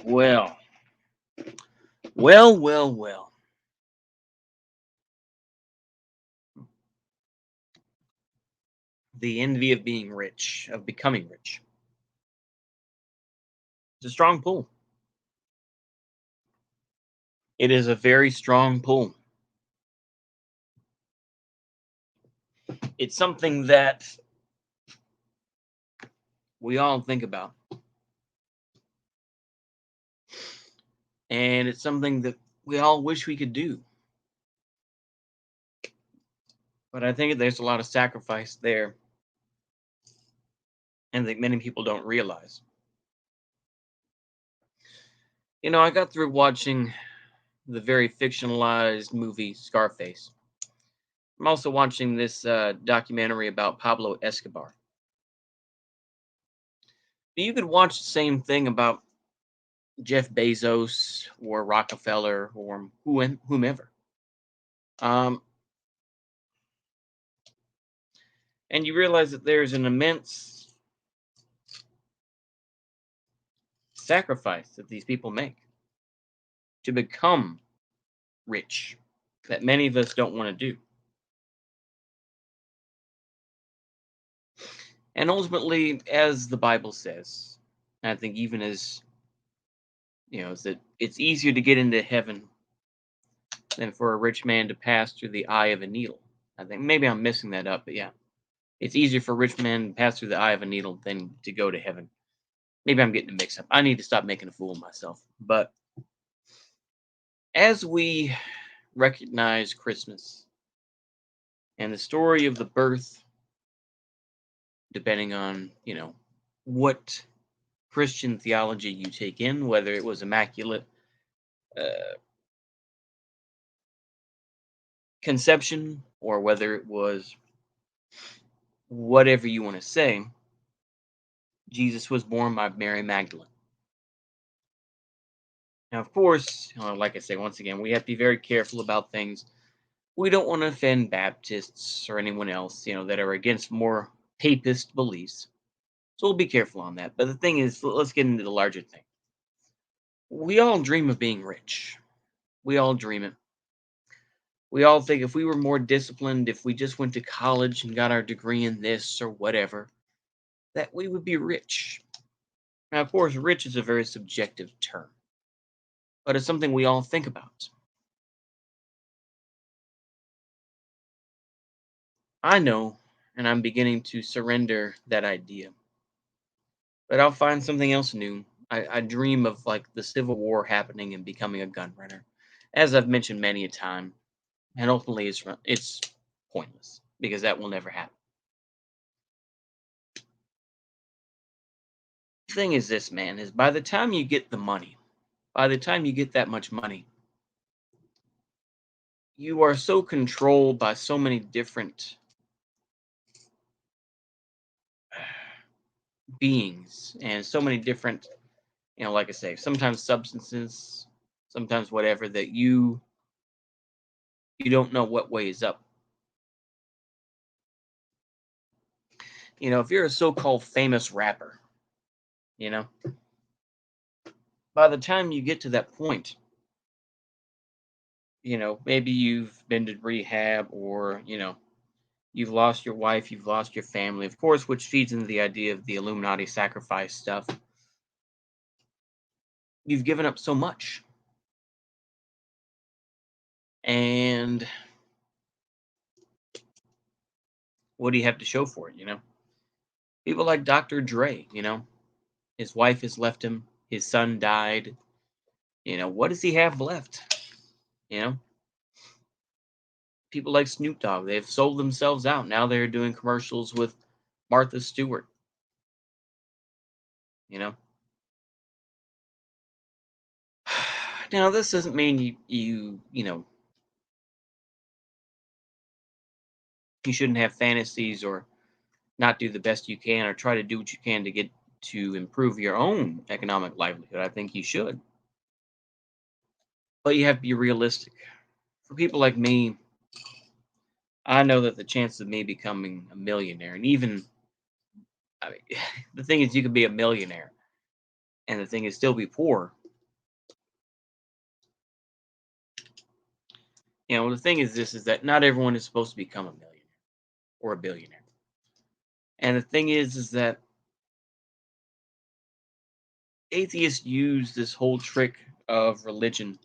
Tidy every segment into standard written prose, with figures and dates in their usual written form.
Well, well. The envy of being rich, of becoming rich. It's a strong pull. It is a very strong pull. It's something that we all think about. And it's something that we all wish we could do. But I think there's a lot of sacrifice there, and that many people don't realize. I got through watching the very fictionalized movie Scarface. I'm also watching this documentary about Pablo Escobar. You could watch the same thing about Jeff Bezos or Rockefeller or whomever. Um, and you realize that there's an immense sacrifice that these people make to become rich that many of us don't want to do. And ultimately, as the Bible says, I think even as is that it's easier to get into heaven than for a rich man to pass through the eye of a needle. I think maybe I'm missing that up, but yeah. It's easier for a rich man to pass through the eye of a needle than to go to heaven. Maybe I'm getting a mix up. I need to stop making a fool of myself. But as we recognize Christmas and the story of the birth, depending on, what Christian theology you take in, whether it was immaculate conception or whether it was whatever you want to say, Jesus was born by Mary Magdalene. Now, of course, like I say, once again, we have to be very careful about things. We don't want to offend Baptists or anyone else, that are against more papist beliefs. So we'll be careful on that. But the thing is, let's get into the larger thing. We all dream of being rich. We all dream it. We all think if we were more disciplined, if we just went to college and got our degree in this or whatever, that we would be rich. Now, of course, rich is a very subjective term, but it's something we all think about. I know, and I'm beginning to surrender that idea. But I'll find something else new. I dream of like the Civil War happening and becoming a gun runner, as I've mentioned many a time, and ultimately it's pointless because that will never happen. The thing is this, man, is by the time you get the money, by the time you get that much money, you are so controlled by so many different beings and so many different, like I say, sometimes substances, sometimes whatever that you don't know what way is up. If you're a so-called famous rapper, you know, by the time you get to that point, maybe you've been to rehab or, you've lost your wife, you've lost your family, of course, which feeds into the idea of the Illuminati sacrifice stuff. You've given up so much. And what do you have to show for it, People like Dr. Dre, his wife has left him, his son died. What does he have left? You know, People like Snoop Dogg, they've sold themselves out. Now they're doing commercials with Martha Stewart, you know. Now this doesn't mean you shouldn't have fantasies or not do the best you can or try to do what you can to get to improve your own economic livelihood. I think you should. But you have to be realistic. For people like me, I know that the chance of me becoming a millionaire, and even, I mean, the thing is, you could be a millionaire, and the thing is, still be poor. The thing is this is that not everyone is supposed to become a millionaire or a billionaire. And the thing is that atheists use this whole trick of religion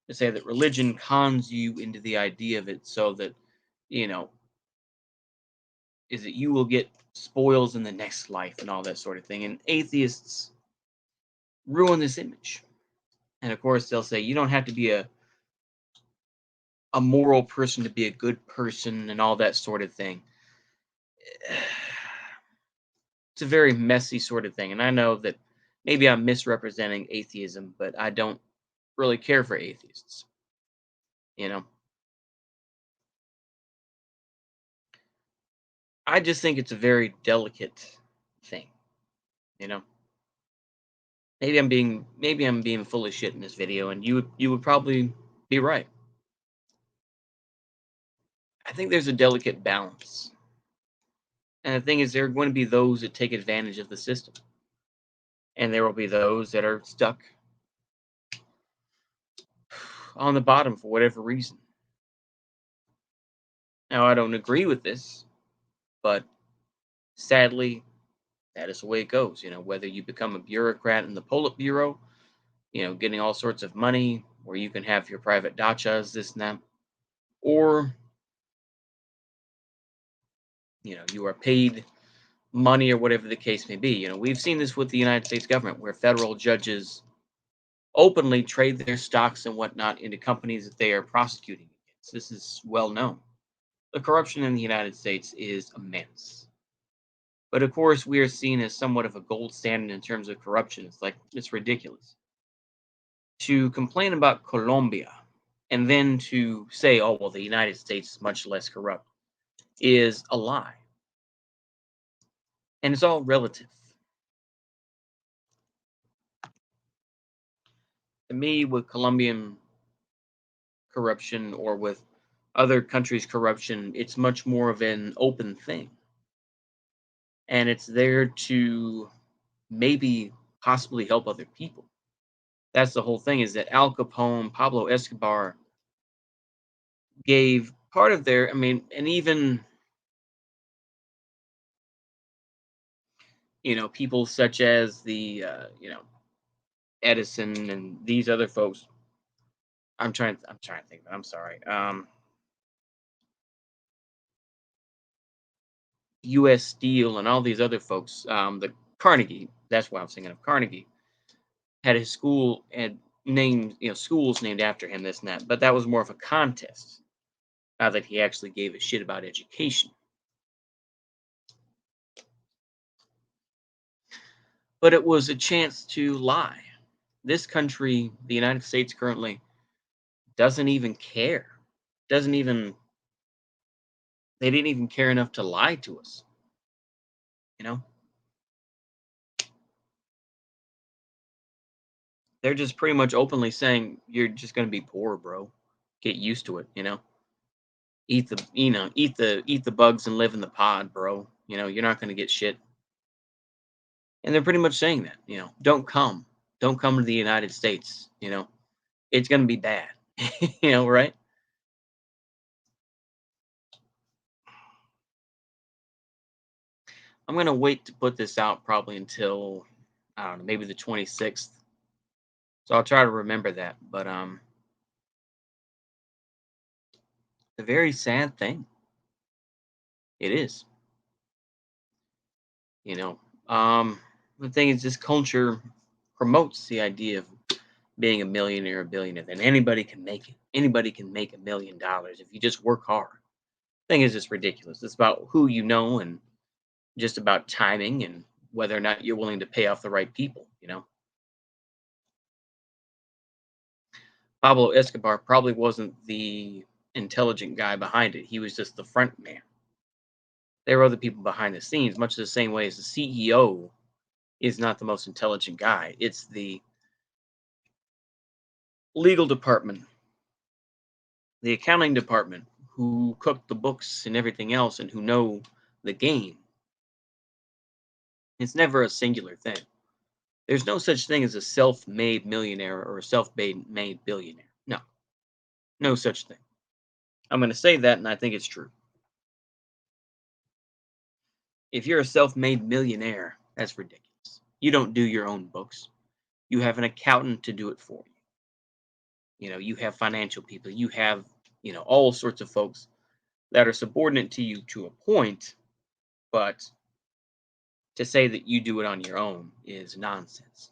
to say that religion cons you into the idea of it so that, you know, is that you will get spoils in the next life and all that sort of thing. And atheists ruin this image. And of course, they'll say you don't have to be a moral person to be a good person and all that sort of thing. It's a very messy sort of thing. And I know that maybe I'm misrepresenting atheism, but I don't really care for atheists. You know, I just think it's a very delicate thing. You know, maybe I'm being full of shit in this video, and you would probably be right. I think there's a delicate balance. And the thing is, there are going to be those that take advantage of the system, and there will be those that are stuck on the bottom for whatever reason. Now, I don't agree with this, but sadly, that is the way it goes. Whether you become a bureaucrat in the Politburo, getting all sorts of money, where you can have your private dachas, this and that, or you are paid money or whatever the case may be. We've seen this with the United States government, where federal judges openly trade their stocks and whatnot into companies that they are prosecuting against. This is well known. The corruption in the United States is immense. But of course, we are seen as somewhat of a gold standard in terms of corruption. It's ridiculous to complain about Colombia and then to say, oh, well, the United States is much less corrupt is a lie. And it's all relative. To me, with Colombian corruption or with other countries' corruption, it's much more of an open thing. And it's there to maybe possibly help other people. That's the whole thing, is that Al Capone, Pablo Escobar gave part of their, and even, people such as Edison and these other folks. I'm trying to think of it. I'm sorry. U.S. Steel and all these other folks. The Carnegie. That's why I'm thinking of Carnegie. Had his school and named, schools named after him. This and that. But that was more of a contest. Now that he actually gave a shit about education. But it was a chance to lie. This country, the United States, currently doesn't even care. Doesn't even They didn't even care enough to lie to us. You know, they're just pretty much openly saying you're just going to be poor, bro. Get used to it. Eat the bugs and live in the pod, bro. You're not going to get shit. And they're pretty much saying that. Don't come to the United States. It's going to be bad. Right? I'm going to wait to put this out probably until, I don't know, maybe the 26th. So I'll try to remember that. But a very sad thing. It is. You know, the thing is, this culture promotes the idea of being a millionaire or billionaire. Then anybody can make it. Anybody can make $1 million if you just work hard. Thing is, it's ridiculous. It's about who you know and just about timing and whether or not you're willing to pay off the right people. Pablo Escobar probably wasn't the intelligent guy behind it. He was just the front man. There were other people behind the scenes, much the same way as the CEO is not the most intelligent guy. It's the legal department, the accounting department, who cook the books and everything else and who know the game. It's never a singular thing. There's no such thing as a self made millionaire or a self made billionaire. No, no such thing. I'm going to say that, and I think it's true. If you're a self-made millionaire, that's ridiculous. You don't do your own books. You have an accountant to do it for you. You have financial people. You have, all sorts of folks that are subordinate to you to a point, but to say that you do it on your own is nonsense.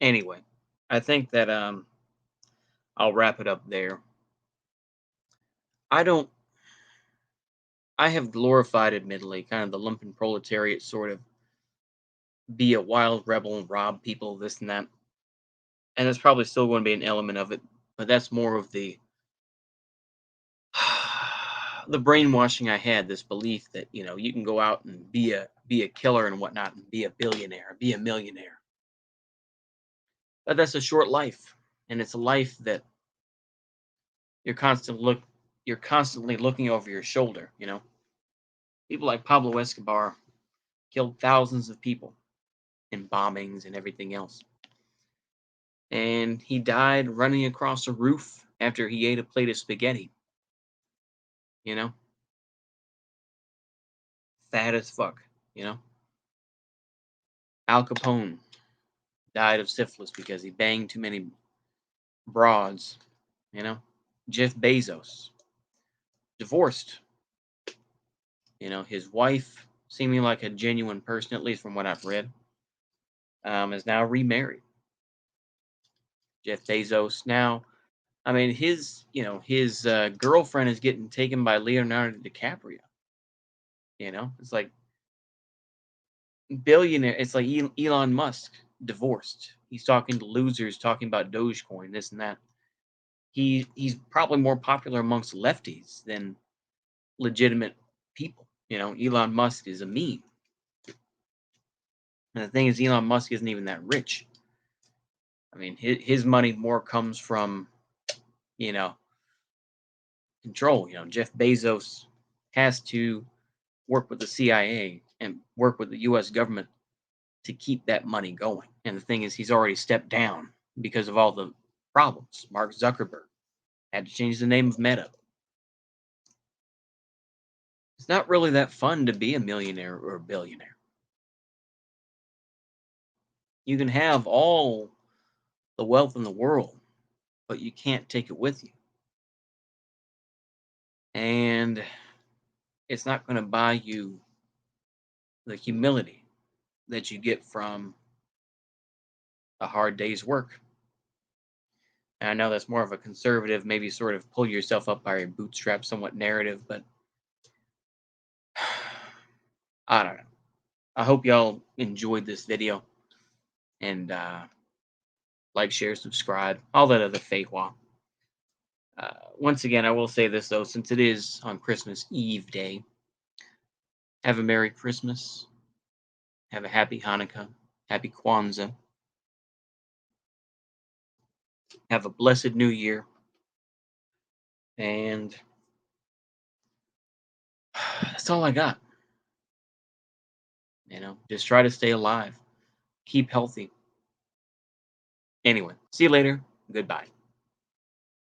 Anyway, I think that I'll wrap it up there. I don't I have glorified, admittedly, kind of the lumpen proletariat, sort of be a wild rebel and rob people, this and that. And there's probably still going to be an element of it, but that's more of the the brainwashing I had, this belief that, you can go out and be a killer and whatnot and be a billionaire, be a millionaire. But that's a short life. And it's a life that you're constant look you're constantly looking over your shoulder, People like Pablo Escobar killed thousands of people in bombings and everything else. And he died running across a roof after he ate a plate of spaghetti, you know, fat as fuck, you know. Al Capone died of syphilis because he banged too many broads, you know. Jeff Bezos, divorced, his wife, seeming like a genuine person, at least from what I've read, is now remarried. Jeff Bezos now, I mean, his girlfriend is getting taken by Leonardo DiCaprio. It's like billionaire. It's like Elon Musk divorced. He's talking to losers, talking about Dogecoin, this and that. He's probably more popular amongst lefties than legitimate people. Elon Musk is a meme. And the thing is, Elon Musk isn't even that rich. I mean, his money more comes from, you know, control. Jeff Bezos has to work with the CIA and work with the U.S. government to keep that money going. And the thing is, he's already stepped down because of all the problems. Mark Zuckerberg had to change the name of Meta. It's not really that fun to be a millionaire or a billionaire. You can have all the wealth in the world, but you can't take it with you. And it's not going to buy you the humility that you get from a hard day's work. And I know that's more of a conservative, maybe sort of pull yourself up by your bootstraps somewhat narrative, but I don't know. I hope y'all enjoyed this video and like, share, subscribe, all that other fake wah. Once again, I will say this though, since it is on Christmas Eve day, have a Merry Christmas, have a Happy Hanukkah, Happy Kwanzaa, have a blessed New Year, and that's all I got. Just try to stay alive, keep healthy. Anyway, see you later. Goodbye.